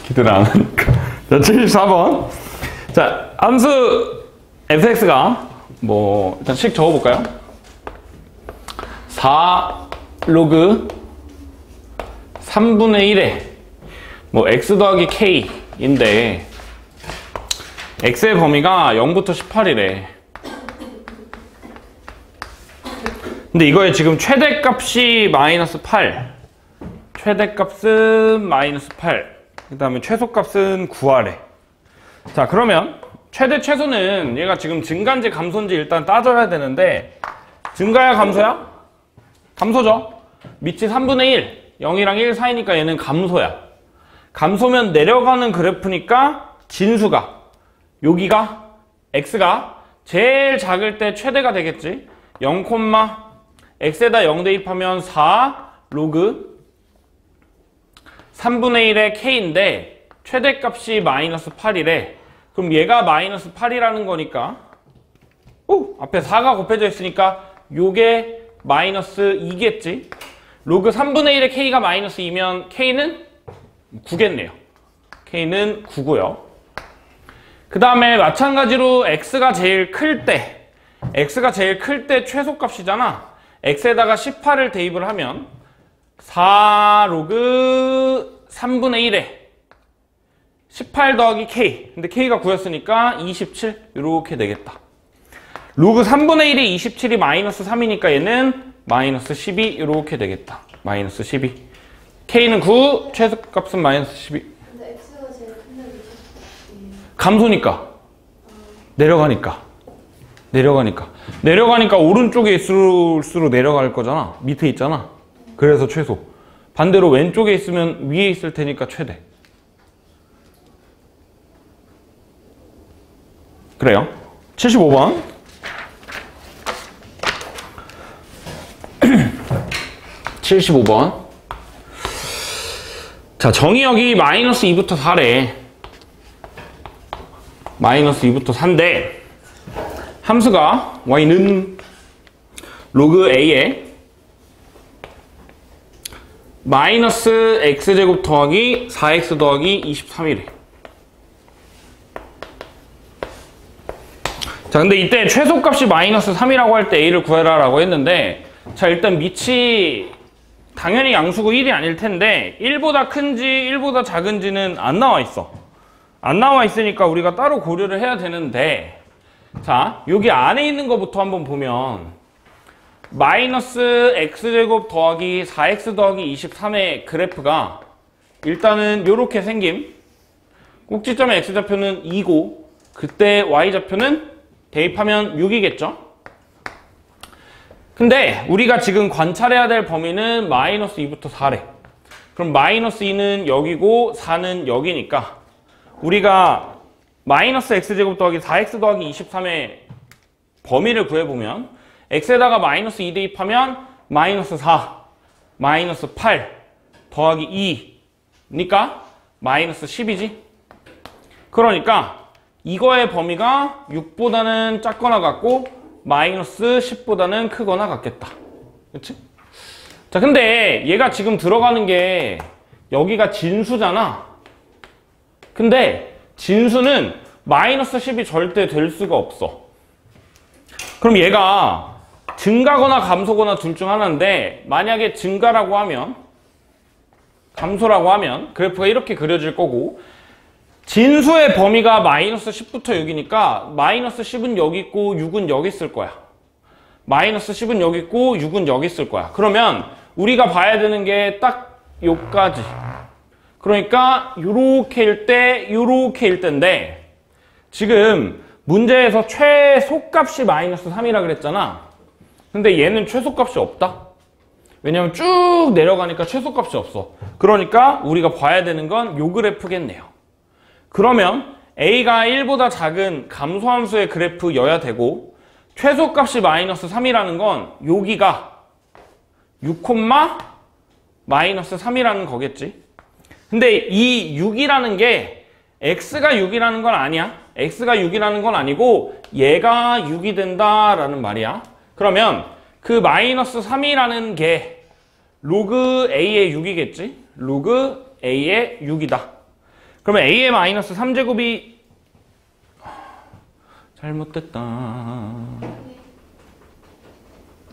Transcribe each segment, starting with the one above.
기대를 안 하니까. 자, 74번. 자, 함수 fx가 뭐 일단 식 적어볼까요? 4 로그 3분의 1에 뭐 x 더하기 k인데 x의 범위가 0부터 18이래. 근데 이거에 지금 최대값이 마이너스 8, 최대값은 마이너스 8, 그 다음에 최소값은 9하래. 자, 그러면 최대 최소는 얘가 지금 증가인지 감소인지 일단 따져야 되는데, 증가야 감소야? 감소죠. 밑이 3분의 1, 0이랑 1 사이니까 얘는 감소야. 감소면 내려가는 그래프니까 진수가, 여기가 x가 제일 작을 때 최대가 되겠지. 0, x에다 0 대입하면 4 로그 3분의 1의 k인데 최대값이 마이너스 8이래. 그럼 얘가 마이너스 8이라는 거니까 앞에 4가 곱해져 있으니까 요게 마이너스 2겠지. 로그 3분의 1의 k가 마이너스 2면 k는 9겠네요. k는 9고요. 그 다음에 마찬가지로 x가 제일 클 때, x가 제일 클 때 최소값이잖아. x에다가 18을 대입을 하면 4 로그 3분의 1에 18 더하기 k, 근데 k가 9였으니까 27 이렇게 되겠다. 로그 3분의 1이 27이 마이너스 3이니까 얘는 마이너스 12 이렇게 되겠다. 마이너스 12. k는 9, 최소값은 마이너스 12. 근데 x가 제일 큰데 왜 감소니까. 내려가니까 오른쪽에 있을수록 내려갈 거잖아. 밑에 있잖아. 그래서 최소. 반대로 왼쪽에 있으면 위에 있을 테니까 최대. 그래요. 75번. 75번. 자, 정의역이 마이너스 2부터 4래. 마이너스 2부터 4인데 함수가 y는 로그 a에 마이너스 x제곱 더하기 4x 더하기 23이래. 자, 근데 이때 최소값이 마이너스 3이라고 할 때 a를 구해라 라고 했는데, 자, 일단 밑이 당연히 양수고 1이 아닐 텐데 1보다 큰지 1보다 작은지는 안 나와 있어. 안 나와 있으니까 우리가 따로 고려를 해야 되는데, 자, 여기 안에 있는 것부터 한번 보면 마이너스 x제곱 더하기 4x 더하기 23의 그래프가 일단은 이렇게 생김. 꼭지점의 x좌표는 2고 그때 y좌표는 대입하면 6이겠죠. 근데 우리가 지금 관찰해야 될 범위는 마이너스 2부터 4래. 그럼 마이너스 2는 여기고 4는 여기니까 우리가 마이너스 x제곱 더하기 4x 더하기 23의 범위를 구해보면 x에다가 마이너스 2 대입하면 마이너스 4, 마이너스 8 더하기 2니까 마이너스 10이지. 그러니까 이거의 범위가 6보다는 작거나 같고 마이너스 10보다는 크거나 같겠다. 그치? 자, 근데 얘가 지금 들어가는 게 여기가 진수잖아. 근데 진수는 마이너스 10이 절대 될 수가 없어. 그럼 얘가 증가거나 감소거나 둘 중 하나인데, 만약에 증가라고 하면, 감소라고 하면 그래프가 이렇게 그려질 거고, 진수의 범위가 마이너스 10부터 6이니까 마이너스 10은 여기 있고 6은 여기 있을 거야. 마이너스 10은 여기 있고 6은 여기 있을 거야. 그러면 우리가 봐야 되는 게 딱 요까지. 그러니까 요렇게일 때, 요렇게일 때인데, 지금 문제에서 최소값이 마이너스 3이라 그랬잖아. 근데 얘는 최소값이 없다. 왜냐면 쭉 내려가니까 최소값이 없어. 그러니까 우리가 봐야 되는 건 요 그래프겠네요. 그러면 a가 1보다 작은 감소함수의 그래프여야 되고, 최소값이 마이너스 3이라는 건 여기가 6, 마이너스 3이라는 거겠지. 근데 이 6이라는 게 x가 6이라는 건 아니야. x가 6이라는 건 아니고 얘가 6이 된다라는 말이야. 그러면 그 마이너스 3이라는 게 로그 a의 6이겠지. 로그 a의 6이다. 그러면 a의 마이너스 3제곱이 잘못됐다.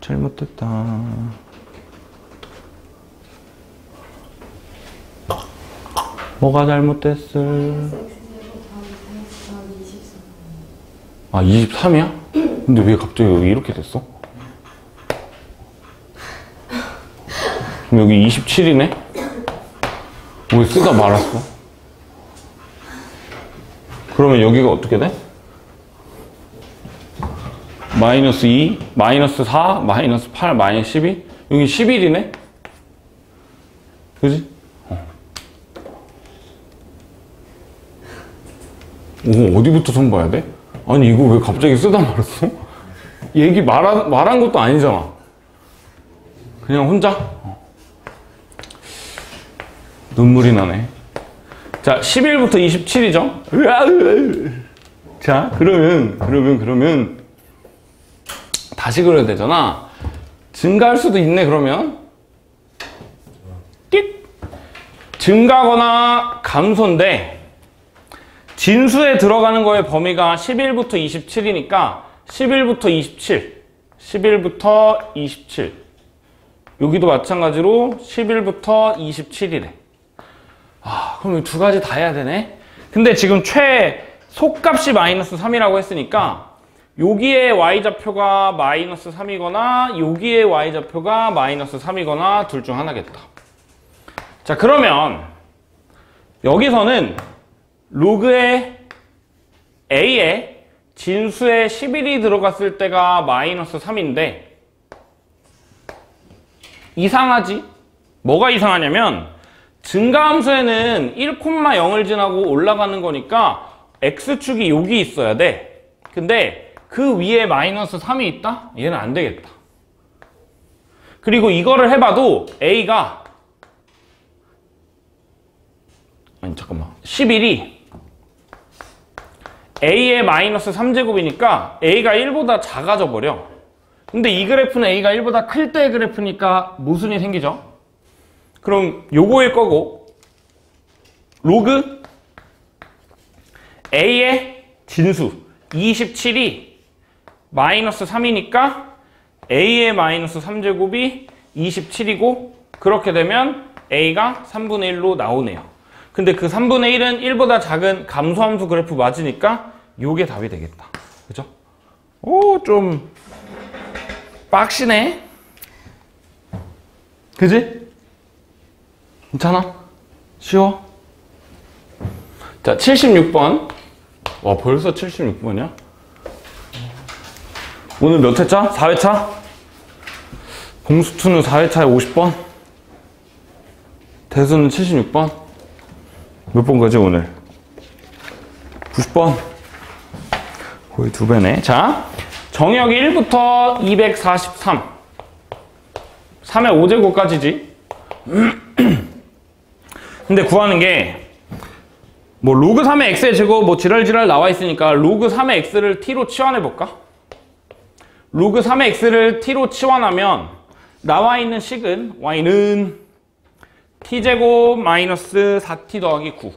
잘못됐다. 뭐가 잘못됐어? 아, 23이야? 근데 왜 갑자기 여기 이렇게 됐어? 그럼 여기 27이네? 왜 쓰다 말았어? 그러면 여기가 어떻게 돼? 마이너스 2, 마이너스 4, 마이너스 8, 마이너스 12? 여기 11이네? 그지? 오, 어디부터 손 봐야 돼? 아니, 이거 왜 갑자기 쓰다 말았어? 얘기 말한 것도 아니잖아. 그냥 혼자? 눈물이 나네. 자, 11부터 27이죠? 자, 그러면 다시 그려야 되잖아. 증가할 수도 있네, 그러면. 띡! 증가거나 감소인데, 진수에 들어가는 거의 범위가 11부터 27이니까 11부터 27, 11부터 27. 여기도 마찬가지로 11부터 27이래. 아, 그럼 이 두 가지 다 해야 되네? 근데 지금 속값이 마이너스 3이라고 했으니까 여기에 y좌표가 마이너스 3이거나 여기에 y좌표가 마이너스 3이거나 둘 중 하나겠다. 자, 그러면 여기서는 로그의 a에 진수에 11이 들어갔을 때가 마이너스 3인데 이상하지? 뭐가 이상하냐면 증가함수에는 1,0을 지나고 올라가는 거니까 x축이 여기 있어야 돼. 근데 그 위에 마이너스 3이 있다? 얘는 안 되겠다. 그리고 이거를 해봐도 a가 아니 잠깐만 11이 a의 마이너스 3제곱이니까 a가 1보다 작아져 버려. 근데 이 그래프는 a가 1보다 클 때의 그래프니까 모순이 생기죠. 그럼 요거일 거고 로그 a의 진수 27이 마이너스 3이니까 a의 마이너스 3제곱이 27이고 그렇게 되면 a가 3분의 1로 나오네요. 근데 그 3분의 1은 1보다 작은 감소함수 그래프 맞으니까 요게 답이 되겠다. 그죠? 오, 좀 빡시네. 그지? 괜찮아? 쉬워? 자, 76번. 와, 벌써 76번이야? 오늘 몇 회차? 4회차? 공수투는 4회차에 50번? 대수는 76번? 몇 번 가지 오늘? 90번? 거의 2배네. 자, 정역이 1부터 243. 3의 5제곱까지지. 근데 구하는 게 뭐 로그 3의 x의 제곱 뭐 지랄지랄 나와 있으니까 로그 3의 x를 t로 치환해 볼까? 로그 3의 x를 t로 치환하면 나와 있는 식은 y는 t제곱 마이너스 4t 더하기 9.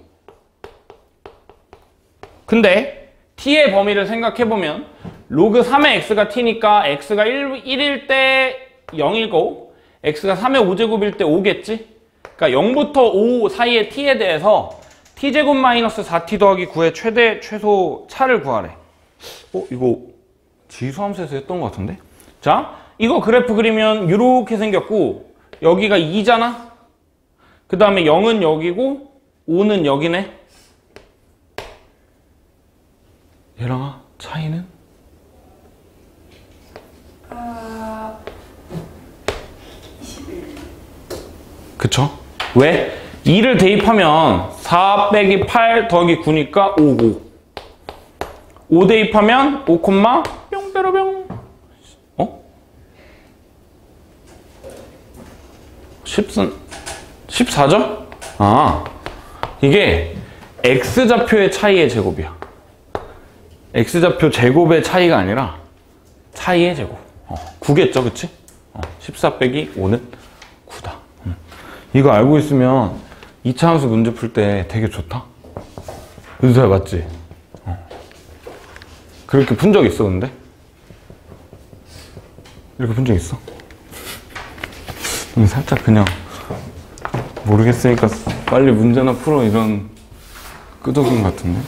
근데 t의 범위를 생각해보면 로그 3의 x가 t니까 x가 1일 때 0이고 x가 3의 5제곱일 때 5겠지? 그러니까 0부터 5 사이의 t에 대해서 t제곱 마이너스 4t 더하기 9의 최대 최소 차를 구하래. 이거 지수함수에서 했던 것 같은데? 자, 이거 그래프 그리면 이렇게 생겼고 여기가 2잖아? 그 다음에 0은 여기고 5는 여기네. 얘랑아, 차이는? 아... 21. 그쵸? 왜? 2를 대입하면 4 빼기 8 더하기 9니까 5고 5 대입하면 5, 뿅. 14죠? 아, 이게 x좌표의 차이의 제곱이야. x좌표 제곱의 차이가 아니라 차이의 제곱. 9겠죠, 그치? 14 빼기 5는 9다. 이거 알고 있으면 2차 함수 문제 풀 때 되게 좋다. 은서야, 맞지? 그렇게 푼 적 있어, 근데? 이렇게 푼 적 있어? 살짝 그냥 모르겠으니까 빨리 문제나 풀어 이런 끄덕임 같은데.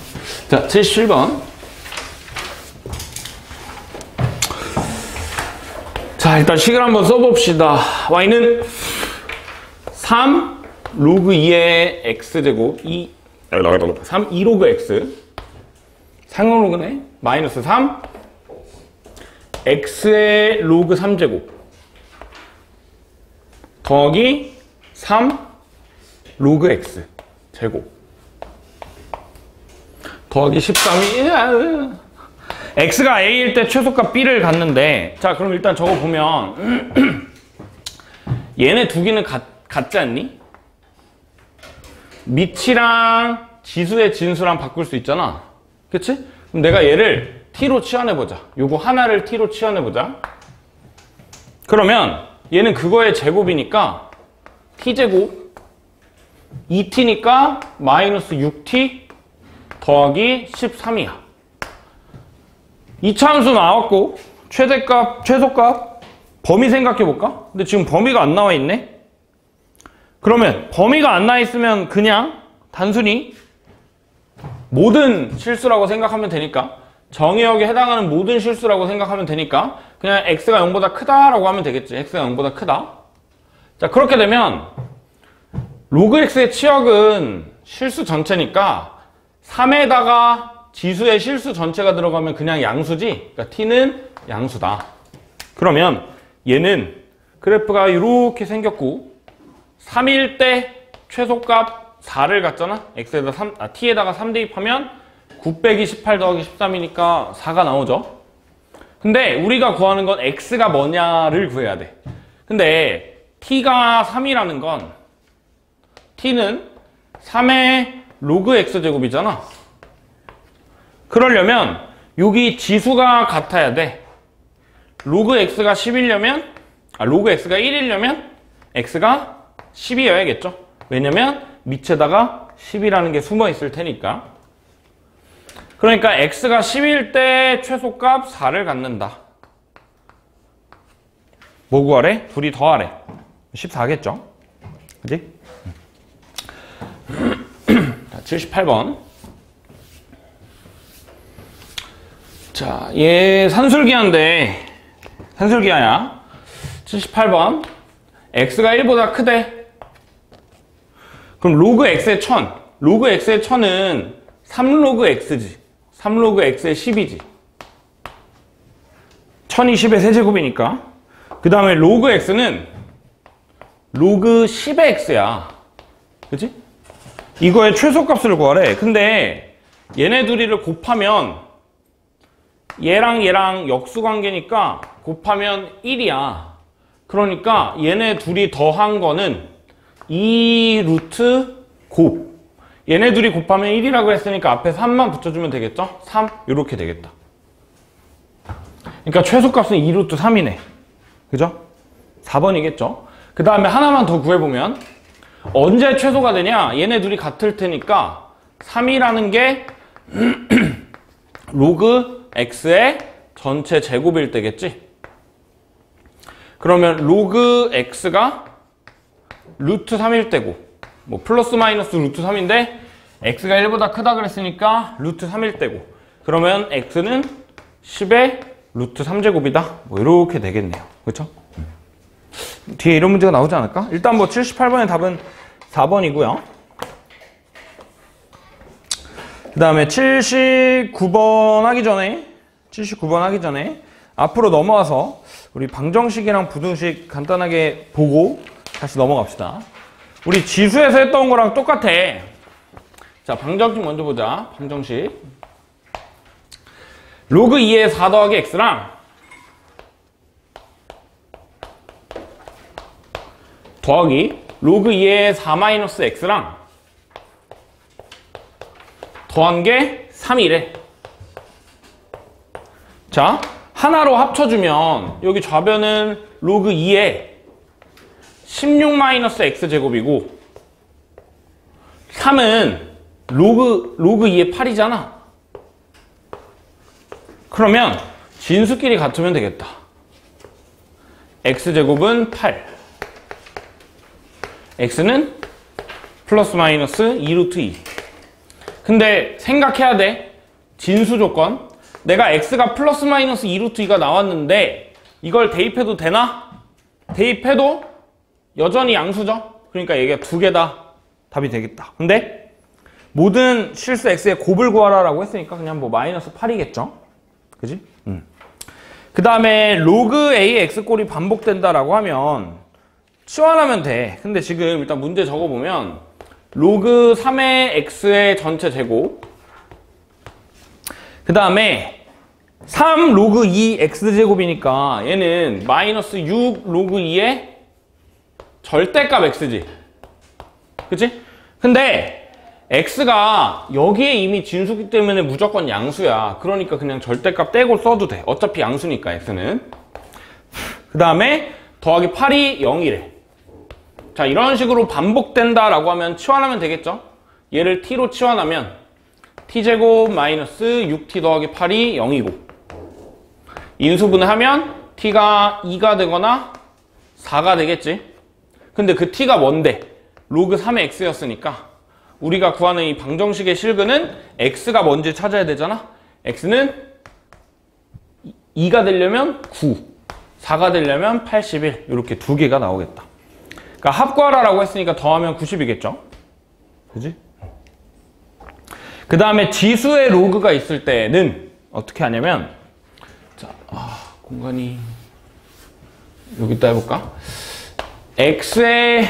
자, 77번. 자, 일단 식을 한번 써봅시다. y는 3 로그 2의 x제곱 3 2로그 x 상로그네 마이너스 3 x의 로그 3제곱 더하기 3 로그 x 제곱 더하기 13이 x가 a일 때 최소값 b를 갖는데, 자 그럼 일단 저거 보면 얘네 두 개는 같지 않니? 미치랑 지수의 진수랑 바꿀 수 있잖아, 그치? 그럼 내가 얘를 t로 치환해보자. 요거 하나를 t로 치환해보자. 그러면 얘는 그거의 제곱이니까 t제곱 2t니까 마이너스 6t 더하기 13이야. 이차함수 나왔고 최대값, 최소값 범위 생각해볼까? 근데 지금 범위가 안 나와 있네? 그러면 범위가 안 나와 있으면 그냥 단순히 모든 실수라고 생각하면 되니까, 정의역에 해당하는 모든 실수라고 생각하면 되니까 그냥 x가 0보다 크다라고 하면 되겠지. x가 0보다 크다. 자, 그렇게 되면 로그 x의 치역은 실수 전체니까 3에다가 지수의 실수 전체가 들어가면 그냥 양수지. 그러니까 t는 양수다. 그러면 얘는 그래프가 이렇게 생겼고 3일 때 최소값 4를 갖잖아. t에다가 3 대입하면 9 빼기 18 더하기 13이니까 4가 나오죠. 근데 우리가 구하는 건 x가 뭐냐를 구해야 돼. 근데 t가 3이라는 건 t는 3의 로그 x제곱이잖아. 그러려면 여기 지수가 같아야 돼. 로그 x가 10이려면, 로그 x가 1이려면 x가 10이어야겠죠. 왜냐면 밑에다가 10이라는 게 숨어 있을 테니까. 그러니까 x가 10일 때 최소값 4를 갖는다. 뭐 구하래? 둘이 더하래. 14겠죠. 그지? 자, 78번. 자, 얘 산술기하인데, 산술기하야. 78번. x가 1보다 크대. 그럼 로그 x의 1000. 로그 x의 1000은 3로그 x지. 3로그 x의 10이지. 1000이 10의 세제곱이니까. 그 다음에 로그 x는 로그 10의 x야. 그치? 이거의 최소값을 구하래. 근데 얘네 둘이를 곱하면 얘랑 얘랑 역수관계니까 곱하면 1이야. 그러니까 얘네 둘이 더한 거는 2 루트 곱. 얘네 둘이 곱하면 1이라고 했으니까 앞에 3만 붙여주면 되겠죠? 3 이렇게 되겠다. 그러니까 최소값은 2 루트 3이네. 그죠? 4번이겠죠? 그 다음에 하나만 더 구해보면 언제 최소가 되냐? 얘네 둘이 같을 테니까 3이라는 게 로그 x의 전체 제곱일 때겠지? 그러면 로그 x가 루트 3일 때고, 뭐 플러스 마이너스 루트 3인데 x가 1보다 크다 그랬으니까 루트 3일 때고, 그러면 x는 10의 루트 3제곱이다. 뭐 이렇게 되겠네요. 그렇죠? 뒤에 이런 문제가 나오지 않을까? 일단 뭐 78번의 답은 4번이고요. 그 다음에 79번 하기 전에 앞으로 넘어와서 우리 방정식이랑 부등식 간단하게 보고 다시 넘어갑시다. 우리 지수에서 했던 거랑 똑같아. 자, 방정식 먼저 보자. 방정식. 로그 2의 4 더하기 x랑 더하기 로그 2의 4 마이너스 x랑 더한 게 3이래. 자, 하나로 합쳐주면 여기 좌변은 로그 2의 16 마이너스 x제곱이고 3은 로그 2의 8이잖아. 그러면 진수끼리 같으면 되겠다. x제곱은 8. x는 플러스 마이너스 2루트 2. 근데 생각해야 돼. 진수 조건. 내가 x가 플러스 마이너스 2루트 2가 나왔는데 이걸 대입해도 되나? 대입해도 여전히 양수죠. 그러니까 얘가 두 개 다 답이 되겠다. 근데 모든 실수 x의 곱을 구하라 라고 했으니까 그냥 뭐 마이너스 8이겠죠. 그지? 그 다음에 로그 a의 x꼴이 반복된다라고 하면 치환하면 돼. 근데 지금 일단 문제 적어보면 로그 3의 x의 전체 제곱, 그 다음에 3 로그 2 x제곱이니까 얘는 마이너스 6 로그 2의 절대값 x지. 그치? 근데 x가 여기에 이미 진수기 때문에 무조건 양수야. 그러니까 그냥 절대값 떼고 써도 돼. 어차피 양수니까 x는. 그 다음에 더하기 8이 0이래. 자, 이런 식으로 반복된다 라고 하면 치환하면 되겠죠? 얘를 t로 치환하면 t제곱 마이너스 6t 더하기 8이 0이고 인수분해 하면 t가 2가 되거나 4가 되겠지? 근데 그 t가 뭔데? 로그 3의 x였으니까 우리가 구하는 이 방정식의 실근은 x가 뭔지 찾아야 되잖아? x는 2가 되려면 9, 4가 되려면 81 이렇게 두 개가 나오겠다. 그러니까 합구하라라고 했으니까 더하면 90이겠죠? 그지? 그 다음에 지수의 로그가 있을 때는 어떻게 하냐면 자, 공간이 여기다 해볼까? x의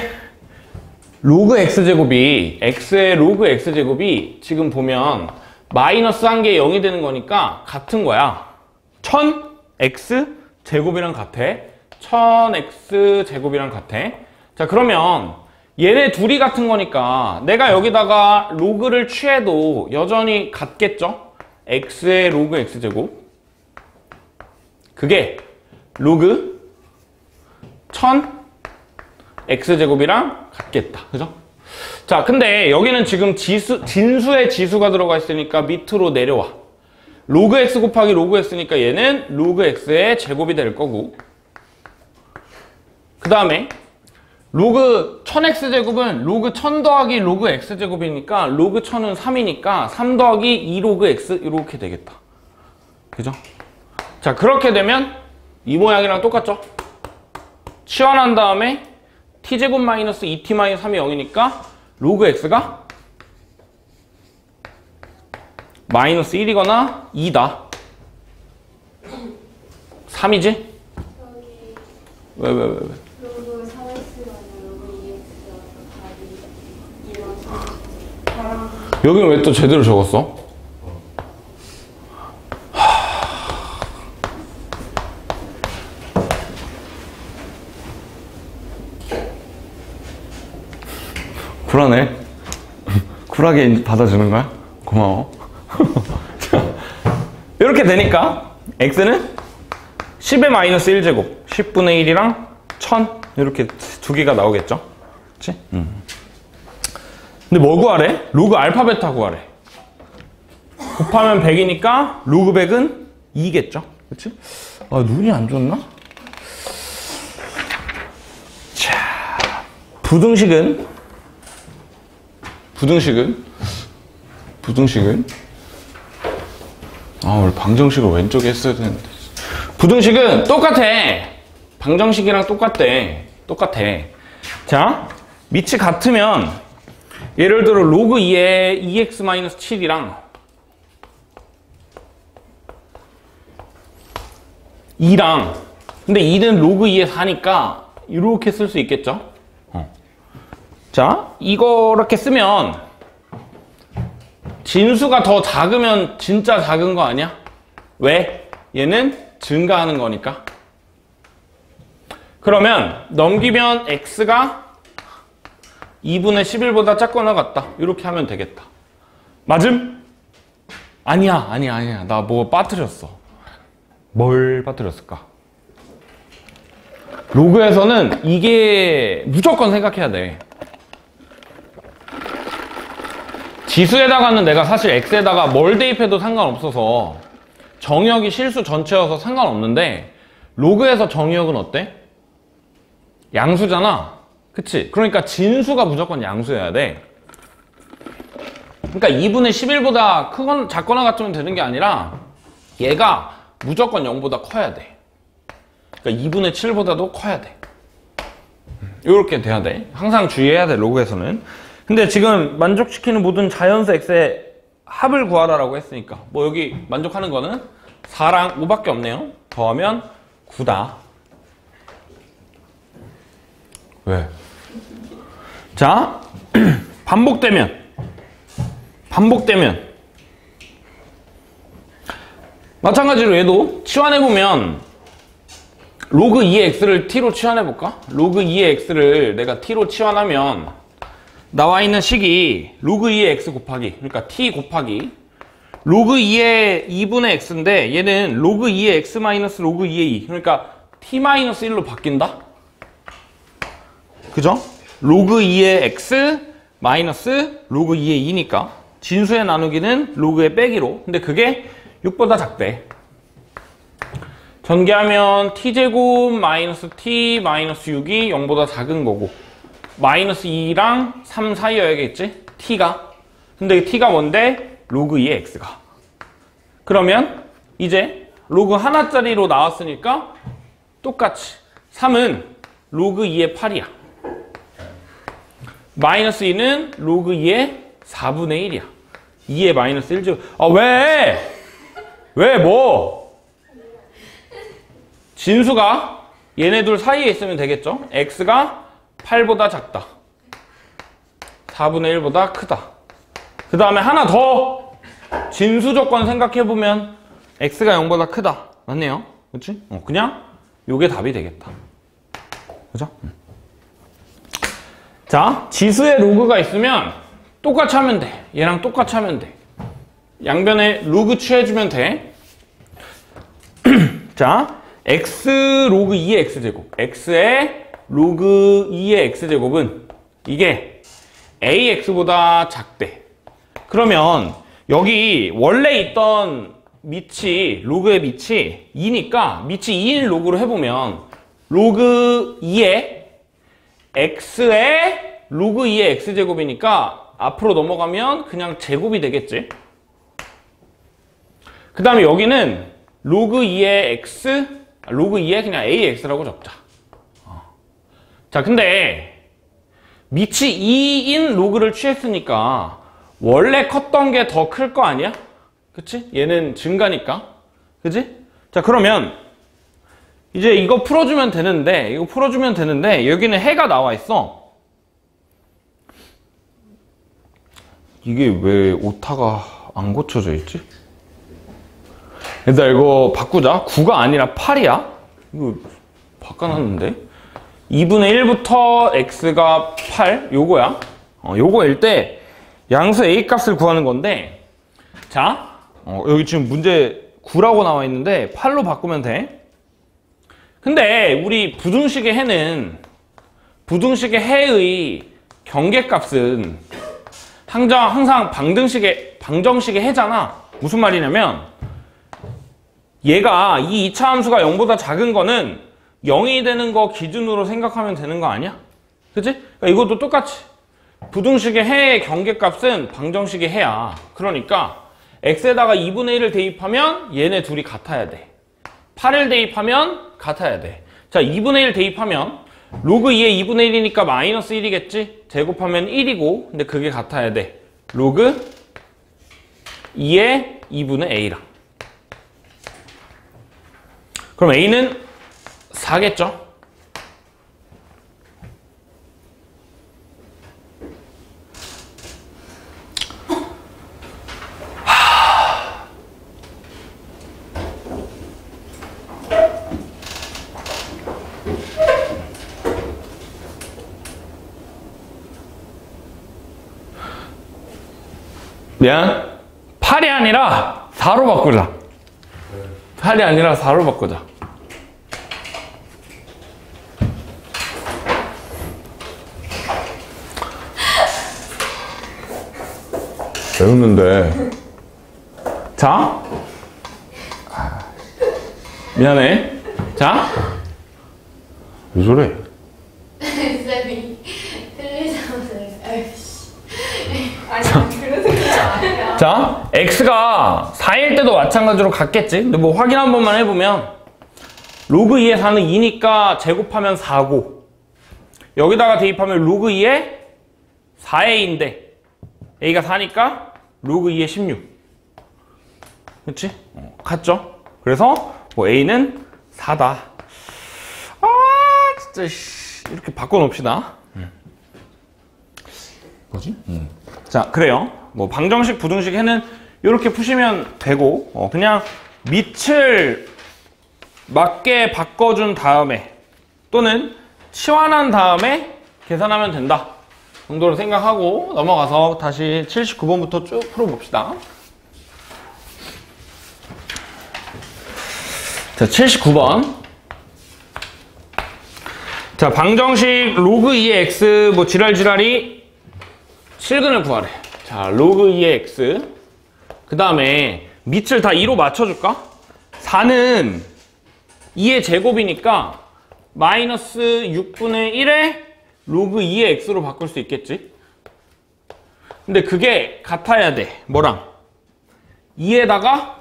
로그 x제곱이 지금 보면 마이너스 한 개 0이 되는 거니까 같은 거야. 1000x 제곱이랑 같아. 1000x 제곱이랑 같아. 자, 그러면 얘네 둘이 같은 거니까 내가 여기다가 로그를 취해도 여전히 같겠죠? x의 로그 x제곱 그게 로그 1000 x제곱이랑 같겠다. 그죠? 자, 근데 여기는 지금 진수의 지수가 들어가 있으니까 밑으로 내려와. 로그 x 곱하기 로그 x니까 얘는 로그 x의 제곱이 될 거고, 그 다음에 로그 1000x제곱은 로그 1000 더하기 로그 x제곱이니까 로그 1000은 3이니까 3 더하기 2 로그 x 이렇게 되겠다. 그죠? 자, 그렇게 되면 이 모양이랑 똑같죠? 치환한 다음에 t제곱 마이너스 2t 마이너스 3이 0이니까 로그 x가 마이너스 1이거나 2다. 3이지? 여기 왜? 로그 3x가 로그 2x가 답이 2랑 여기는 왜 또 제대로 적었어? 쿨하네. 쿨하게 받아주는 거야? 고마워. 자, 이렇게 되니까 x는 10의 마이너스 1제곱 10분의 1이랑 1000 이렇게 두 개가 나오겠죠? 그치? 근데 뭐 구하래? 로그 알파 베타 구하래. 곱하면 100이니까 로그 100은 2겠죠? 그치? 아, 눈이 안 좋나? 자, 부등식은 원래 방정식을 왼쪽에 했어야 되는데. 부등식은 똑같아. 방정식이랑 똑같아. 자, 밑이 같으면 예를 들어 로그 2의 2x-7이랑 2랑 근데 2는 로그 2의 4니까 이렇게 쓸 수 있겠죠? 자, 이렇게 쓰면 진수가 더 작으면 진짜 작은 거 아니야? 왜? 얘는 증가하는 거니까. 그러면 넘기면 x가 2분의 11보다 작거나 같다. 이렇게 하면 되겠다. 맞음? 아니야. 나 뭐 빠뜨렸어. 뭘 빠뜨렸을까? 로그에서는 이게 무조건 생각해야 돼. 지수에다가는 내가 사실 x에다가 뭘 대입해도 상관없어서 정의역이 실수 전체여서 상관없는데 로그에서 정의역은 어때? 양수잖아. 그치? 그러니까 진수가 무조건 양수여야 돼. 그러니까 2분의 11보다 크거나 작거나 같으면 되는 게 아니라 얘가 무조건 0보다 커야 돼. 그러니까 2분의 7보다도 커야 돼. 이렇게 돼야 돼. 항상 주의해야 돼, 로그에서는. 근데 지금 만족시키는 모든 자연수 x의 합을 구하라라고 했으니까 뭐 여기 만족하는 거는 4랑 5밖에 없네요. 더하면 9다. 왜? 자, 반복되면 마찬가지로 얘도 치환해보면 로그 2의 x를 t로 치환해볼까? 로그 2의 x를 내가 t로 치환하면 나와 있는 식이 로그 2의 x 곱하기, 그러니까 t 곱하기 로그 2의 2분의 x인데 얘는 로그 2의 x 마이너스 로그 2의 2, 그러니까 t 마이너스 1로 바뀐다? 그죠? 로그 2의 x 마이너스 로그 2의 2니까 진수의 나누기는 로그의 빼기로, 근데 그게 6보다 작대. 전개하면 t제곱 마이너스 t 마이너스 6이 0보다 작은 거고 마이너스 2랑 3 사이여야겠지? t가. 근데 t가 뭔데? 로그 2의 x가. 그러면 이제 로그 하나짜리로 나왔으니까 똑같이 3은 로그 2의 8이야. 마이너스 2는 로그 2의 4분의 1이야. 2의 마이너스 1제곱. 아, 왜? 왜 뭐? 진수가 얘네 둘 사이에 있으면 되겠죠? x가 8보다 작다. 4분의 1보다 크다. 그 다음에 하나 더 진수 조건 생각해보면 x가 0보다 크다. 맞네요. 그치? 그냥 요게 답이 되겠다. 그죠? 자, 지수에 로그가 있으면 똑같이 하면 돼. 얘랑 똑같이 하면 돼. 양변에 로그 취해주면 돼. 자, x 로그 2의 x제곱, x의 로그 2의 x제곱은 이게 ax보다 작대. 그러면 여기 원래 있던 밑이, 로그의 밑이 2니까 밑이 2인 로그로 해보면 로그 2의 x의 로그 2의 x제곱이니까 앞으로 넘어가면 그냥 제곱이 되겠지. 그 다음에 여기는 로그 2의 x, 로그 2의 그냥 ax라고 적자. 자, 근데 밑이 2인 로그를 취했으니까 원래 컸던 게 더 클 거 아니야? 그치? 얘는 증가니까. 그치? 자, 그러면 이제 이거 풀어주면 되는데, 여기는 해가 나와 있어. 이게 왜 오타가 안 고쳐져 있지? 일단 이거 바꾸자. 9가 아니라 8이야. 이거 바꿔놨는데. 2분의 1부터 x가 8, 요거야. 요거일 때 양수 a 값을 구하는 건데, 자, 여기 지금 문제 9라고 나와 있는데 8로 바꾸면 돼. 근데 우리 부등식의 해는, 부등식의 해의 경계값은 항상 방정식의 해잖아. 무슨 말이냐면 얘가 이 2차 함수가 0보다 작은 거는 0이 되는 거 기준으로 생각하면 되는 거 아니야? 그치? 그러니까 이것도 똑같이 부등식의 해의 경계값은 방정식의 해야. 그러니까 x에다가 2분의 1을 대입하면 얘네 둘이 같아야 돼. 8을 대입하면 같아야 돼. 자, 2분의 1 대입하면 로그 2의 2분의 1이니까 마이너스 1이겠지? 제곱하면 1이고, 근데 그게 같아야 돼. 로그 2의 2분의 a랑. 그럼 a는 4겠죠? 미안. 8이 아니라 4로 바꾸자. 8이 아니라 4로 바꾸자. 왜 웃는데? 자. 미안해. 자. 왜 저래? 쌤이 틀리잖아요. 아이씨. 아니 그런 게 아니야. 자, x가 4일 때도 마찬가지로 같겠지? 근데 뭐 확인 한 번만 해보면 로그 2의 4는 2니까 제곱하면 4고 여기다가 대입하면 로그 2의 4a인데 a가 4니까 로그 2의 16 그치? 같죠? 그래서 뭐 a는 4다. 아 진짜 이렇게 바꿔놓읍시다. 뭐지? 자 그래요. 뭐 방정식 부등식 해는 이렇게 푸시면 되고 그냥 밑을 맞게 바꿔준 다음에 또는 치환한 다음에 계산하면 된다 정도로 생각하고 넘어가서 다시 79번부터 쭉 풀어봅시다. 자 79번. 자 방정식 로그 2의 x 뭐 지랄지랄이 실근을 구하래. 자 로그 2의 x 그 다음에 밑을 다 2로 맞춰줄까? 4는 2의 제곱이니까 마이너스 6분의 1에 로그 2의 x로 바꿀 수 있겠지? 근데 그게 같아야 돼. 뭐랑? 2에다가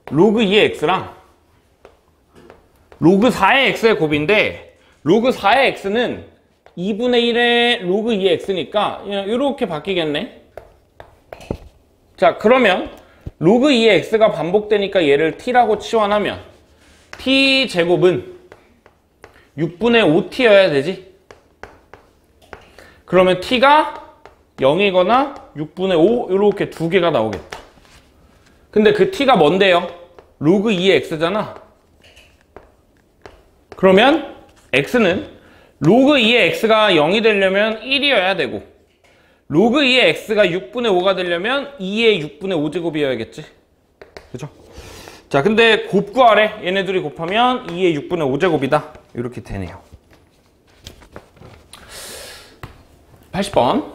로그 2의 x랑 로그 4의 x의 곱인데 로그 4의 x는 2분의 1의 로그 2의 x니까 그냥 이렇게 바뀌겠네. 자 그러면 로그 2의 x가 반복되니까 얘를 t라고 치환하면 t 제곱은 6분의 5t여야 되지. 그러면 t가 0이거나 6분의 5 이렇게 두 개가 나오겠다. 근데 그 t가 뭔데요? 로그 2의 x잖아. 그러면 x는 로그 2의 x가 0이 되려면 1이어야 되고 로그 2의 x가 6분의 5가 되려면 2의 6분의 5제곱이어야겠지. 그죠? 자, 근데 곱 구하래. 얘네들이 곱하면 2의 6분의 5제곱이다. 이렇게 되네요. 80번.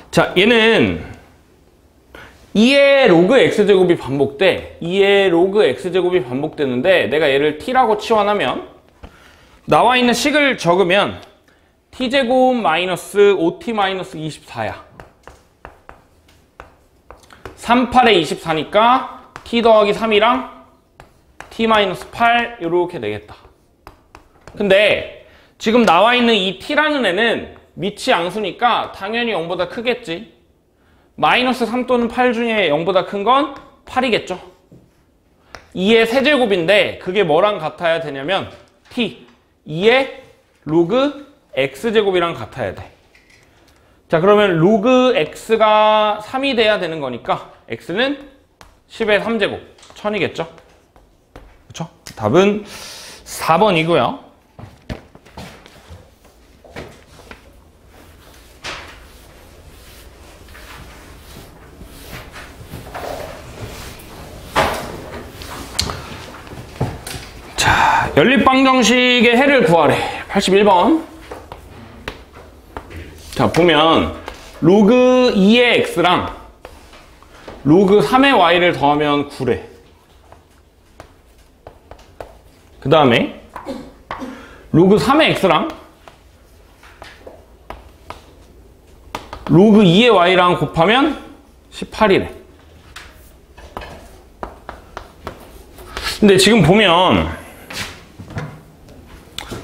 자, 얘는 2의 로그 x제곱이 반복돼. 2의 로그 x제곱이 반복되는데 내가 얘를 t라고 치환하면 나와 있는 식을 적으면 t제곱 마이너스 5t 마이너스 24야. 3, 8에 24니까 t 더하기 3이랑 t 마이너스 8 이렇게 되겠다. 근데 지금 나와 있는 이 t라는 애는 밑이 양수니까 당연히 0보다 크겠지. 마이너스 3 또는 8 중에 0보다 큰 건 8이겠죠. 2의 세제곱인데 그게 뭐랑 같아야 되냐면 t 2의 로그 x제곱이랑 같아야 돼. 자 그러면 로그 x가 3이 돼야 되는 거니까 x는 10의 3제곱 1000이겠죠. 그렇죠? 답은 4번이고요. 자, 연립방정식의 해를 구하래. 81번. 자, 보면 로그 2의 x랑 로그 3의 y를 더하면 9래. 그 다음에 로그 3의 x랑 로그 2의 y랑 곱하면 18이래. 근데 지금 보면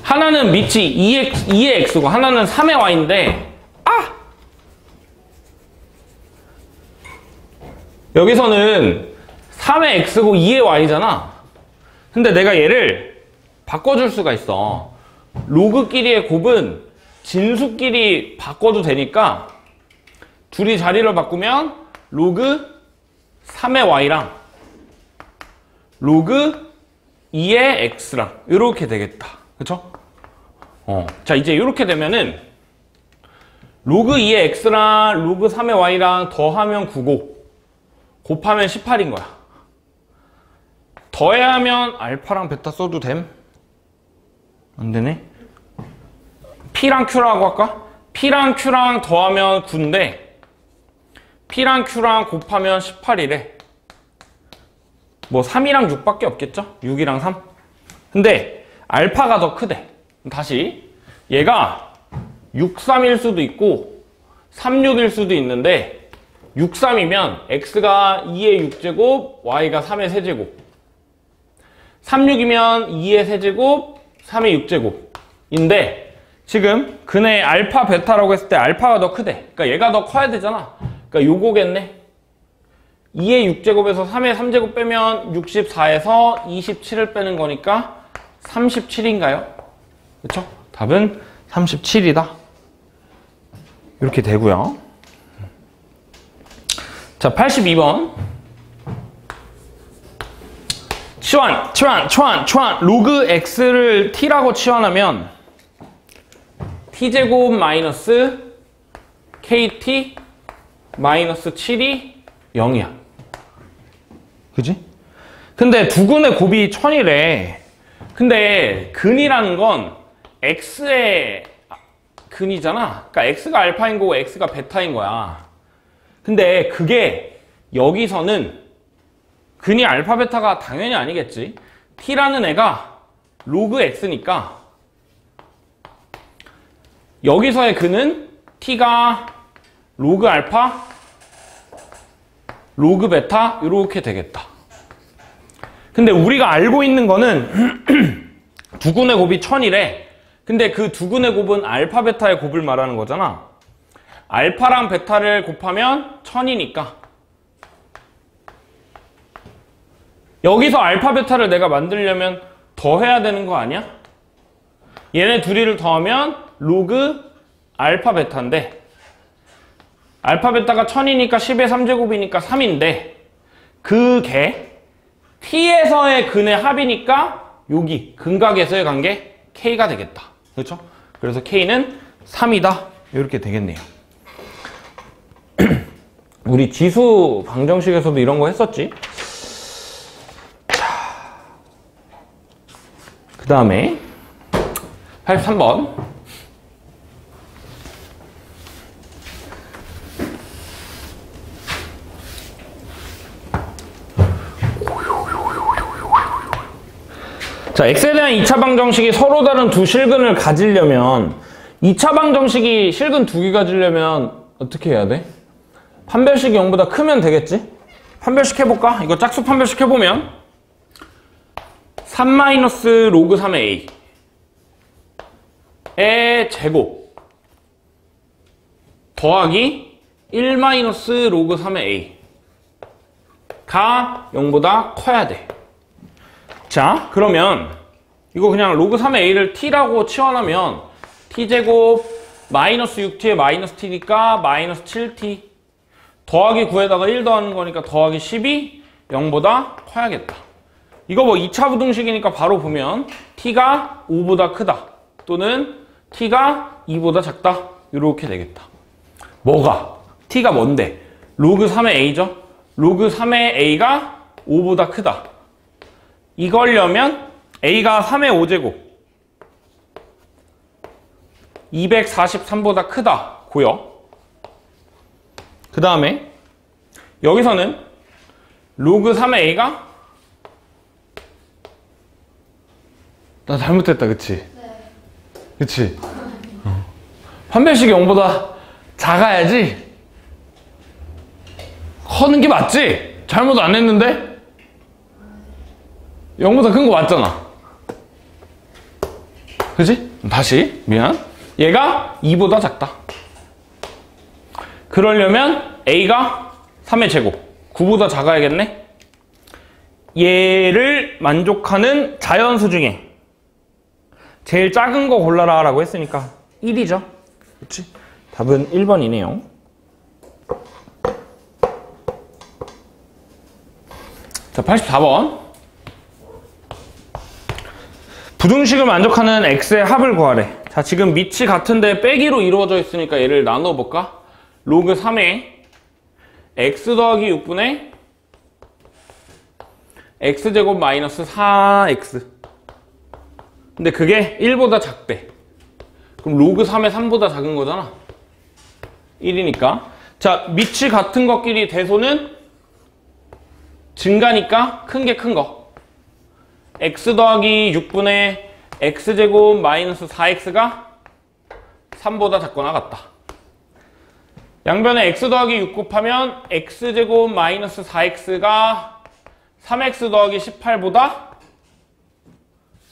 하나는 밑이 2의 x고 하나는 3의 y인데 여기서는 3의 x고 2의 y잖아. 근데 내가 얘를 바꿔줄 수가 있어. 로그끼리의 곱은 진수끼리 바꿔도 되니까 둘이 자리를 바꾸면 로그 3의 y랑 로그 2의 x랑 이렇게 되겠다. 그쵸? 자 이제 이렇게 되면은 로그 2의 x랑 로그 3의 y랑 더하면 9고 곱하면 18인 거야. 더해야 하면 알파랑 베타 써도 됨? 안 되네. P랑 Q라고 할까? P랑 Q랑 더하면 9인데 P랑 Q랑 곱하면 18이래. 뭐 3이랑 6밖에 없겠죠? 6이랑 3. 근데 알파가 더 크대. 다시 얘가 6, 3일 수도 있고 3, 6일 수도 있는데 6, 3이면 x가 2의 6제곱, y가 3의 세제곱. 3, 6이면 2의 세제곱, 3의 6제곱인데 지금 근의 알파, 베타라고 했을 때 알파가 더 크대. 그러니까 얘가 더 커야 되잖아. 그러니까 요거겠네. 2의 6제곱에서 3의 3제곱 빼면 64에서 27을 빼는 거니까 37인가요? 그쵸? 답은 37이다. 이렇게 되고요. 자, 82번. 치환. 로그 x를 t라고 치환하면 t제곱 마이너스 kt 마이너스 7이 0이야. 그지? 근데 두근의 곱이 1000이래. 근데 근이라는 건 x의 근이잖아. 그러니까 x가 알파인 거고 x가 베타인 거야. 근데 그게 여기서는 근이 알파 베타가 당연히 아니겠지. t라는 애가 로그 x니까 여기서의 근은 t가 로그 알파, 로그 베타 이렇게 되겠다. 근데 우리가 알고 있는 거는 두근의 곱이 1000이래. 근데 그 두근의 곱은 알파 베타의 곱을 말하는 거잖아. 알파랑 베타를 곱하면 1000이니까 여기서 알파 베타를 내가 만들려면 더해야 되는 거 아니야? 얘네 둘이를 더하면 로그 알파 베타인데 알파 베타가 1000이니까 10의 3제곱이니까 3인데 그게 t에서의 근의 합이니까 여기 근각에서의 관계 k가 되겠다. 그렇죠? 그래서 k는 3이다. 이렇게 되겠네요. 우리 지수 방정식에서도 이런 거 했었지? 그 다음에 83번. 자, x에 대한 2차 방정식이 서로 다른 두 실근을 가지려면 2차 방정식이 실근 두 개 가지려면 어떻게 해야 돼? 판별식이 0보다 크면 되겠지? 판별식 해볼까? 이거 짝수 판별식 해보면 3 로그 3의 a의 제곱 더하기 1 로그 3의 a가 0보다 커야 돼. 자, 그러면 이거 그냥 로그 3의 a를 t라고 치환하면 t제곱 마이너스 6t에 마이너스 t니까 마이너스 7t 더하기 9에다가 1 더하는 거니까 더하기 10이 0보다 커야겠다. 이거 뭐 2차 부등식이니까 바로 보면 t가 5보다 크다 또는 t가 2보다 작다 이렇게 되겠다. 뭐가? t가 뭔데? 로그 3의 a죠? 로그 3의 a가 5보다 크다. 이걸려면 a가 3의 5제곱 243보다 크다 고요. 그 다음에 여기서는 로그 3의 a가 나 잘못했다 그치? 네. 그치? 판별식이 0보다 작아야지 커는 게 맞지? 잘못 안 했는데? 0보다 큰 거 맞잖아. 그치? 다시 미안. 얘가 2보다 작다. 그러려면 a가 3의 제곱 9보다 작아야겠네. 얘를 만족하는 자연수 중에 제일 작은 거 골라라 라고 했으니까 1이죠. 그치? 답은 1번이네요. 자, 84번. 부등식을 만족하는 x의 합을 구하래. 자, 지금 밑이 같은데 빼기로 이루어져 있으니까 얘를 나누어 볼까? 로그 3의 x 더하기 6분의 x제곱 마이너스 4x. 근데 그게 1보다 작대. 그럼 로그 3의 3보다 작은 거잖아. 1이니까. 자, 밑이 같은 것끼리 대소는 증가니까 큰 게 큰 거. x 더하기 6분의 x제곱 마이너스 4x가 3보다 작거나 같다. 양변에 x 더하기 6 곱하면 x제곱 마이너스 4x가 3x 더하기 18보다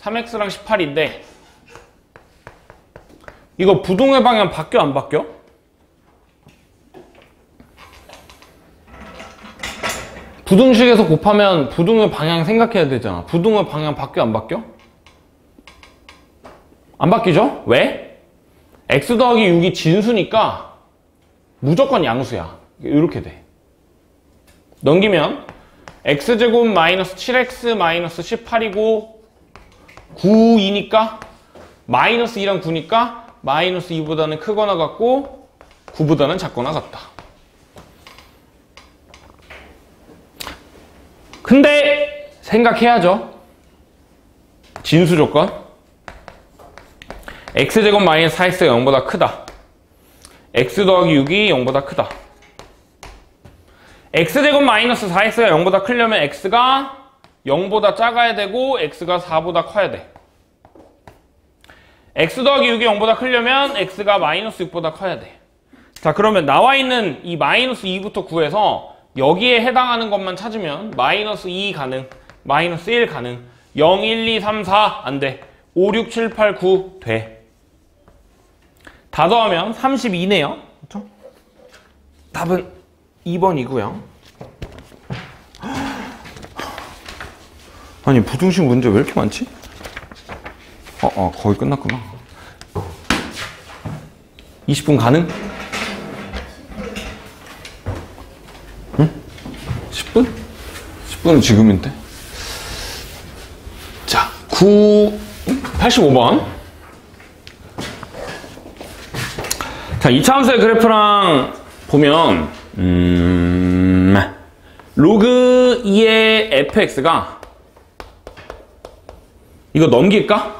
3x랑 18인데 이거 부동의 방향 바뀌어 안 바뀌어? 부등식에서 곱하면 부등의 방향 생각해야 되잖아. 부등의 방향 바뀌어 안 바뀌어? 안 바뀌죠? 왜? x 더하기 6이 진수니까 무조건 양수야. 이렇게 돼. 넘기면 x제곱 마이너스 7x 마이너스 18이고 9이니까 마이너스 2랑 9니까 마이너스 2보다는 크거나 같고 9보다는 작거나 같다. 근데 생각해야죠. 진수 조건. x제곱 마이너스 4x가 0보다 크다. x 더하기 6이 0보다 크다. x제곱 마이너스 4x가 0보다 크려면 x가 0보다 작아야 되고 x가 4보다 커야 돼. x 더하기 6이 0보다 크려면 x가 마이너스 6보다 커야 돼. 자, 그러면 나와 있는 이 마이너스 2부터 구해서 여기에 해당하는 것만 찾으면 마이너스 2 가능, 마이너스 1 가능, 0, 1, 2, 3, 4 안 돼. 5, 6, 7, 8, 9 돼. 다 더하면 32네요. 그렇죠? 답은 2번이고요. 아니, 부등식 문제 왜 이렇게 많지? 거의 끝났구나. 20분 가능? 응? 10분? 10분은 지금인데. 자, 85번. 자, 이차함수의 그래프랑 보면 로그 2의 fx가 이거 넘길까?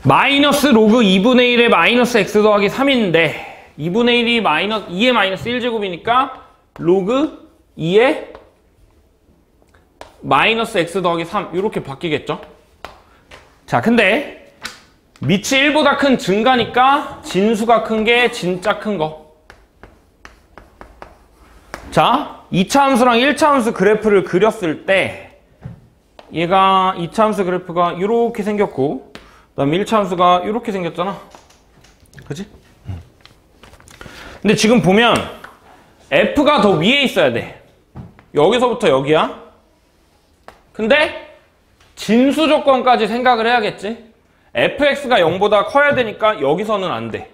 마이너스 로그 2분의 1의 마이너스 x 더하기 3인데 2분의 1이 2의 마이너스 1제곱이니까 로그 2의 마이너스 x 더하기 3 이렇게 바뀌겠죠? 자, 근데 밑이 1보다 큰 증가니까 진수가 큰 게 진짜 큰 거. 자, 2차 함수랑 1차 함수 그래프를 그렸을 때 얘가 2차 함수 그래프가 이렇게 생겼고 그 다음에 1차 함수가 이렇게 생겼잖아. 그치? 근데 지금 보면 f가 더 위에 있어야 돼. 여기서부터 여기야. 근데 진수 조건까지 생각을 해야겠지. fx가 0보다 커야 되니까 여기서는 안 돼.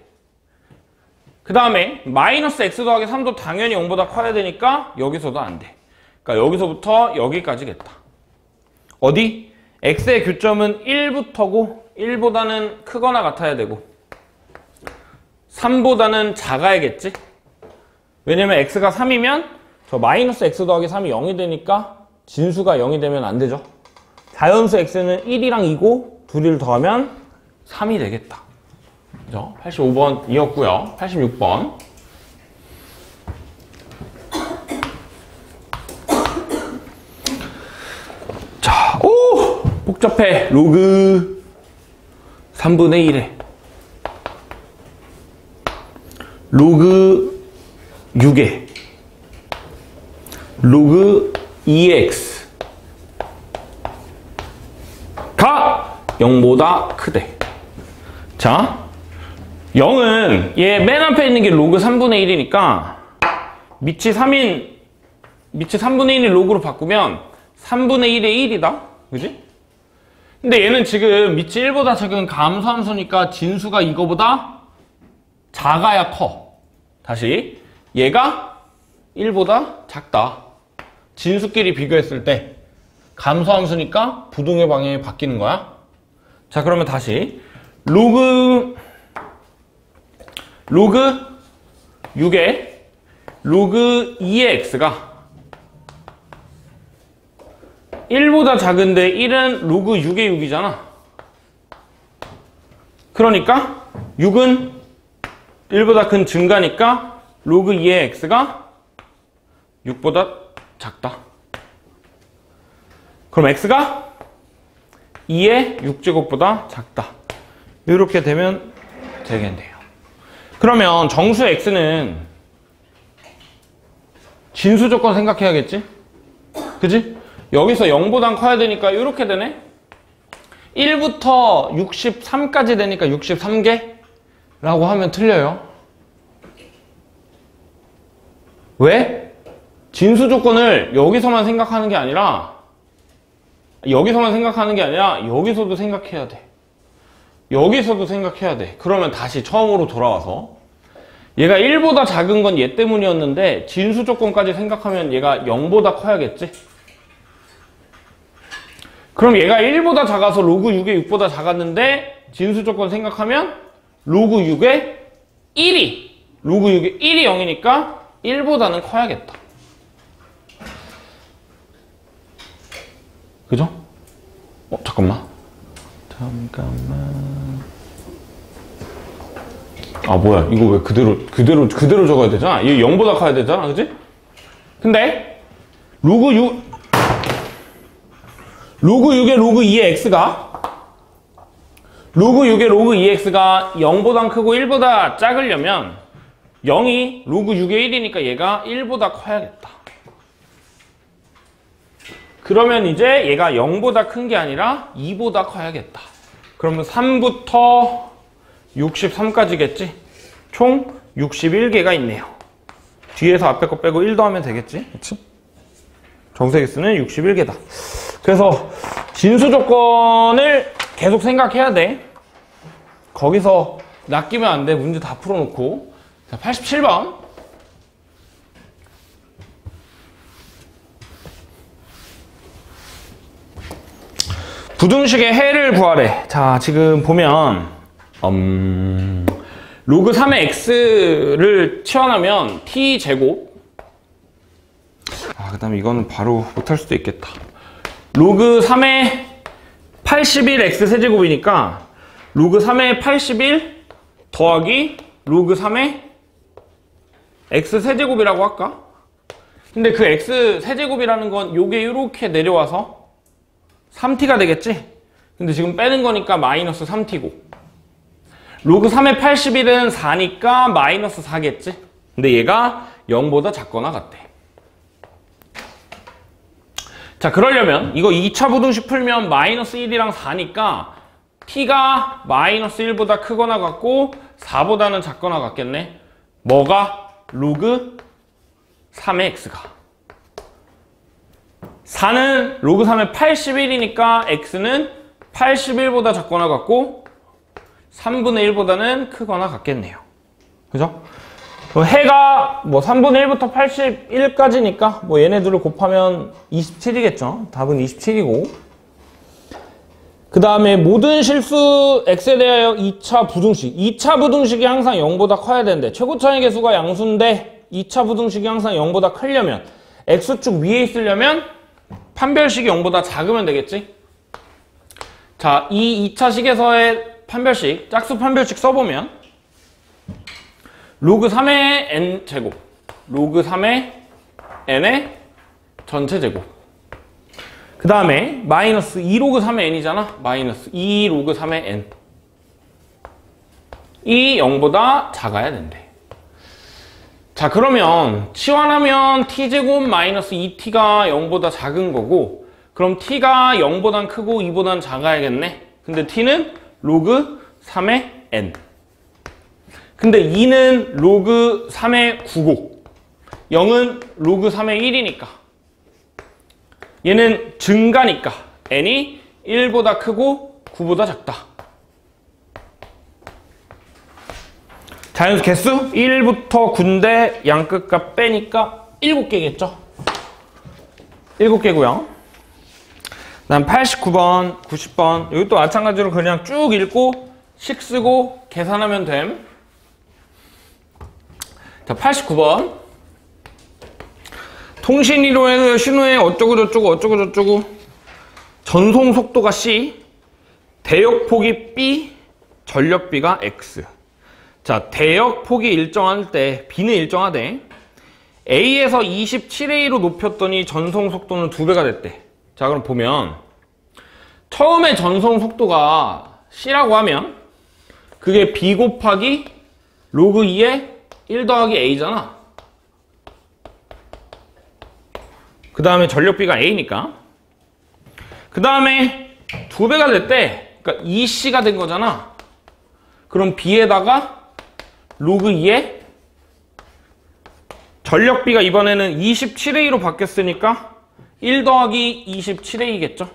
그 다음에 마이너스 x 더하기 3도 당연히 0보다 커야 되니까 여기서도 안 돼. 그러니까 여기서부터 여기까지겠다. 어디? x의 교점은 1부터고 1보다는 크거나 같아야 되고 3보다는 작아야겠지? 왜냐면 x가 3이면 저 마이너스 x 더하기 3이 0이 되니까 진수가 0이 되면 안 되죠. 자연수 x는 1이랑 2고 둘을 더하면 3이 되겠다. 그죠? 85번이었고요. 86번. 자, 오! 복잡해. 로그 3분의 1에 로그 6에 로그 2x 가 0보다 크대. 자, 0은 얘 맨 앞에 있는 게 로그 3분의 1이니까 밑이 3분의 1을 로그로 바꾸면 3분의 1의 1이다. 그지? 근데 얘는 지금 밑이 1보다 작은 감소함수니까 진수가 이거보다 작아야 커. 다시 얘가 1보다 작다. 진수끼리 비교했을 때 감소함수니까 부동의 방향이 바뀌는 거야. 자, 그러면 다시 로그 6에 로그 2의 x가 1보다 작은데 1은 로그 6의 6이잖아. 그러니까 6은 1보다 큰 증가니까 로그 2의 x가 6보다 작다. 그럼 x가 2의 6제곱보다 작다. 이렇게 되면 되겠네요. 그러면 정수 x는 진수 조건 생각해야겠지? 그지? 여기서 0보단 커야 되니까 이렇게 되네? 1부터 63까지 되니까 63개? 라고 하면 틀려요. 왜? 진수 조건을 여기서만 생각하는 게 아니라 여기서도 생각해야 돼. 여기서도 생각해야 돼. 그러면 다시 처음으로 돌아와서 얘가 1보다 작은 건 얘 때문이었는데 진수 조건까지 생각하면 얘가 0보다 커야겠지? 그럼 얘가 1보다 작아서 로그 6의 6보다 작았는데 진수 조건 생각하면 로그 6의 1이 0이니까 1보다는 커야겠다. 그죠? 잠깐만. 아, 뭐야. 이거 왜 그대로 적어야 되잖아. 이게 0보다 커야 되잖아. 그지? 근데, 로그 6의 로그 2의 x가, 로그 6의 로그 2의 x가 0보다 크고 1보다 작으려면, 0이 로그 6의 1이니까 얘가 1보다 커야겠다. 그러면 이제 얘가 0보다 큰 게 아니라 2보다 커야겠다. 그러면 3부터 63까지겠지? 총 61개가 있네요. 뒤에서 앞에 거 빼고 1 더하면 되겠지? 그치? 정수 x는 61개다. 그래서 진수 조건을 계속 생각해야 돼. 거기서 낚이면 안 돼. 문제 다 풀어놓고. 자, 87번. 부등식의 해를 구하래. 자, 지금 보면 로그 3의 x를 치환하면 t제곱. 그 다음에 이거는 바로 못할 수도 있겠다. 로그 3의 81x 세제곱이니까 로그 3의 81 더하기 로그 3의 x 세제곱이라고 할까? 근데 그 x 세제곱이라는 건 요게 이렇게 내려와서 3t가 되겠지? 근데 지금 빼는 거니까 마이너스 3t고 로그 3의 81은 4니까 마이너스 4겠지? 근데 얘가 0보다 작거나 같대. 자, 그러려면 이거 2차 부등식 풀면 마이너스 1이랑 4니까 t가 마이너스 1보다 크거나 같고 4보다는 작거나 같겠네. 뭐가? 로그 3의 x가. 4는 로그 3의 81이니까 x는 81보다 작거나 같고 3분의 1보다는 크거나 같겠네요. 그죠? 해가 뭐 3분의 1부터 81까지니까 뭐 얘네들을 곱하면 27이겠죠. 답은 27이고. 그 다음에 모든 실수 x에 대하여 2차 부등식. 2차 부등식이 항상 0보다 커야 되는데 최고차의 개수가 양수인데 2차 부등식이 항상 0보다 크려면 x축 위에 있으려면 판별식이 0보다 작으면 되겠지? 자, 이 2차 식에서의 판별식, 짝수 판별식 써보면 로그 3의 n제곱, 로그 3의 n의 전체 제곱. 그 다음에 마이너스 2로그 3의 n이잖아. 마이너스 2로그 3의 n. 이 0보다 작아야 된대. 자, 그러면 치환하면 t제곱 마이너스 2t가 0보다 작은 거고, 그럼 t가 0보단 크고 2보단 작아야겠네. 근데 t는 로그 3의 n. 근데 2는 로그 3의 9고 0은 로그 3의 1이니까 얘는 증가니까 n이 1보다 크고 9보다 작다. 자연수 개수 1부터 9인데 양끝값 빼니까 7개겠죠? 7개고요. 다음 89번, 90번 이것도 마찬가지로 그냥 쭉 읽고 식 쓰고 계산하면 됨. 자, 89번. 통신이로의 신호에 어쩌고 전송 속도가 c, 대역폭이 b, 전력비가 x. 자, 대역 폭이 일정할 때 B는 일정하대. A에서 27A로 높였더니 전송 속도는 2배가 됐대. 자, 그럼 보면 처음에 전송 속도가 C라고 하면 그게 B 곱하기 로그 2의 1 더하기 A잖아. 그 다음에 전력비가 A니까. 그 다음에 2배가 됐대. 그러니까 2C가 된 거잖아. 그럼 B에다가 로그 2의 전력비가 이번에는 27A로 바뀌었으니까 1 더하기 27A겠죠?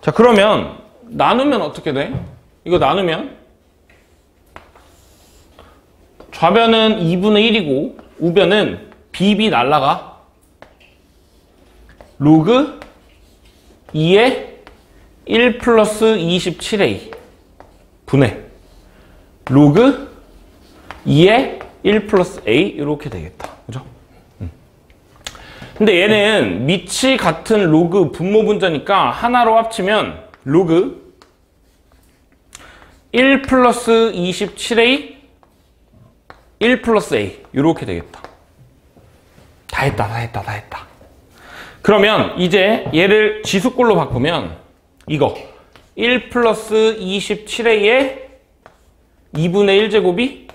자, 그러면 나누면 어떻게 돼? 이거 나누면 좌변은 2분의 1이고 우변은 BB 날라가 로그 2의 1 플러스 27A 분의 로그 2의 1 플러스 A 이렇게 되겠다. 그죠? 근데 얘는 밑이 같은 로그 분모 분자니까 하나로 합치면 로그 1 플러스 27A 1 플러스 A 이렇게 되겠다. 다 했다. 그러면 이제 얘를 지수꼴로 바꾸면 이거 1 플러스 27A의 2분의 1제곱이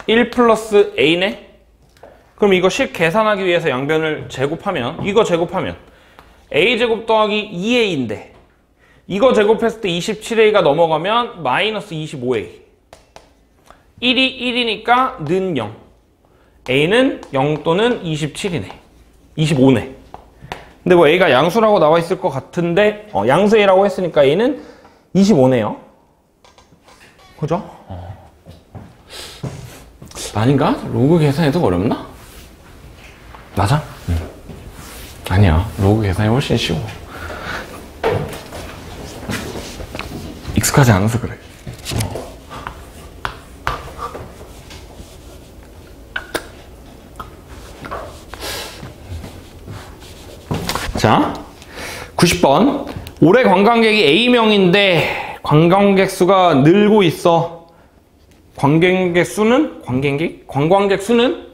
1 플러스 A네. 그럼 이거 식 계산하기 위해서 양변을 제곱하면 이거 제곱하면 A제곱 더하기 2A인데 이거 제곱했을 때 27A가 넘어가면 마이너스 25A 1이 1이니까 는 0 A는 0 또는 27이네 25네. 근데 뭐 A가 양수라고 나와 있을 것 같은데 양수 A라고 했으니까 A는 25네요. 그죠? 아닌가? 로그 계산해도 어렵나? 맞아? 아니야. 로그 계산이 훨씬 쉬워. 익숙하지 않아서 그래. 자, 90번. 올해 관광객이 A명인데 관광객 수가 늘고 있어. 관광객 수는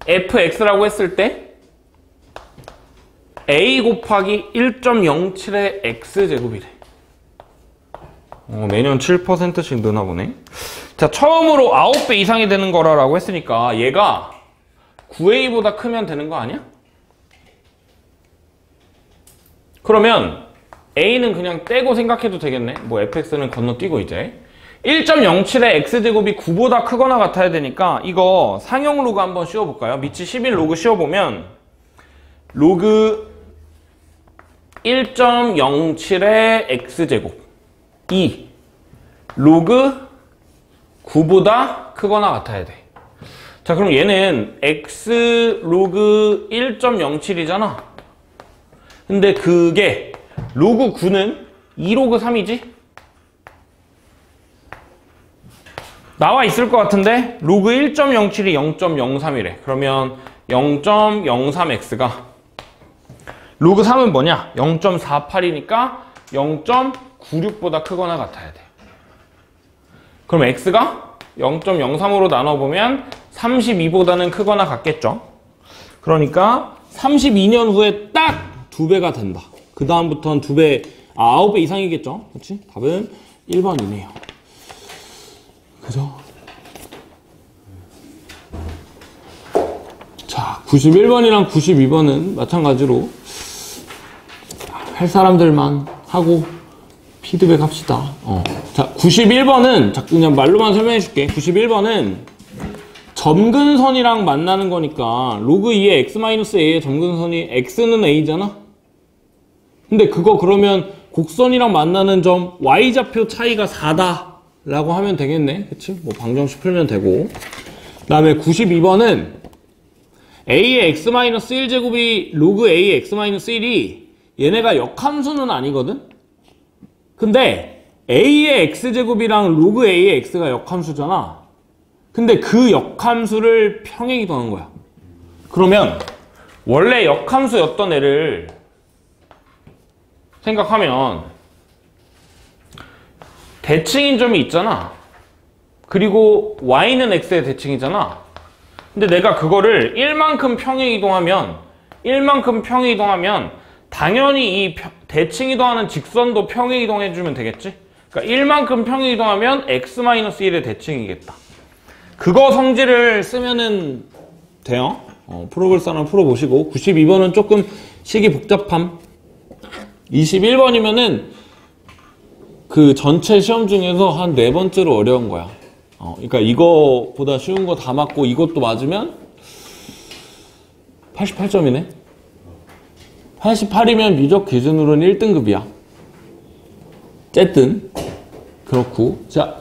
fx라고 했을 때 a 곱하기 1.07의 x제곱이래. 매년 7%씩 느나 보네. 자, 처음으로 9배 이상이 되는 거라고 했으니까 얘가 9a보다 크면 되는 거 아니야? 그러면 a는 그냥 떼고 생각해도 되겠네. 뭐 fx는 건너뛰고 이제 1.07의 x제곱이 9보다 크거나 같아야 되니까 이거 상용 로그 한번 씌워볼까요? 밑이 11 로그 씌워보면 로그 1.07의 x제곱 2 로그 9보다 크거나 같아야 돼. 자, 그럼 얘는 x 로그 1.07이잖아. 근데 그게 로그 9는 2 로그 3이지? 나와 있을 것 같은데 로그 1.07이 0.03이래. 그러면 0.03x가 로그 3은 뭐냐? 0.48이니까 0.96보다 크거나 같아야 돼. 그럼 x가 0.03으로 나눠보면 32보다는 크거나 같겠죠? 그러니까 32년 후에 딱 2배가 된다. 그 다음부터는 2배, 9배 이상이겠죠? 그렇지? 답은 1번이네요. 그죠? 자, 91번이랑 92번은 마찬가지로 할 사람들만 하고 피드백 합시다. 자, 91번은 자꾸 그냥 말로만 설명해 줄게. 91번은 점근선이랑 만나는 거니까 로그 2의 x-a의 점근선이 x는 a잖아? 근데 그거 그러면 곡선이랑 만나는 점 y좌표 차이가 4다 라고 하면 되겠네. 그치? 뭐 방정식 풀면 되고. 그 다음에 92번은 a의 x-1제곱이 로그 a의 x-1이 얘네가 역함수는 아니거든? 근데 a의 x제곱이랑 로그 a의 x가 역함수잖아. 근데 그 역함수를 평행이 더한 거야. 그러면 원래 역함수였던 애를 생각하면 대칭인 점이 있잖아. 그리고 y는 x의 대칭이잖아. 근데 내가 그거를 1만큼 평행 이동하면 당연히 이 대칭 이동하는 직선도 평행 이동해주면 되겠지? 그러니까 1만큼 평행 이동하면 x-1의 대칭이겠다. 그거 성질을 쓰면은 돼요. 풀어볼 사람 풀어보시고 92번은 조금 식이 복잡함. 21번이면은 그 전체 시험 중에서 한 4번째로 어려운 거야. 그러니까 이거보다 쉬운 거 다 맞고 이것도 맞으면 88점이네. 88이면 미적 기준으로는 1등급이야. 어쨌든 그렇고 자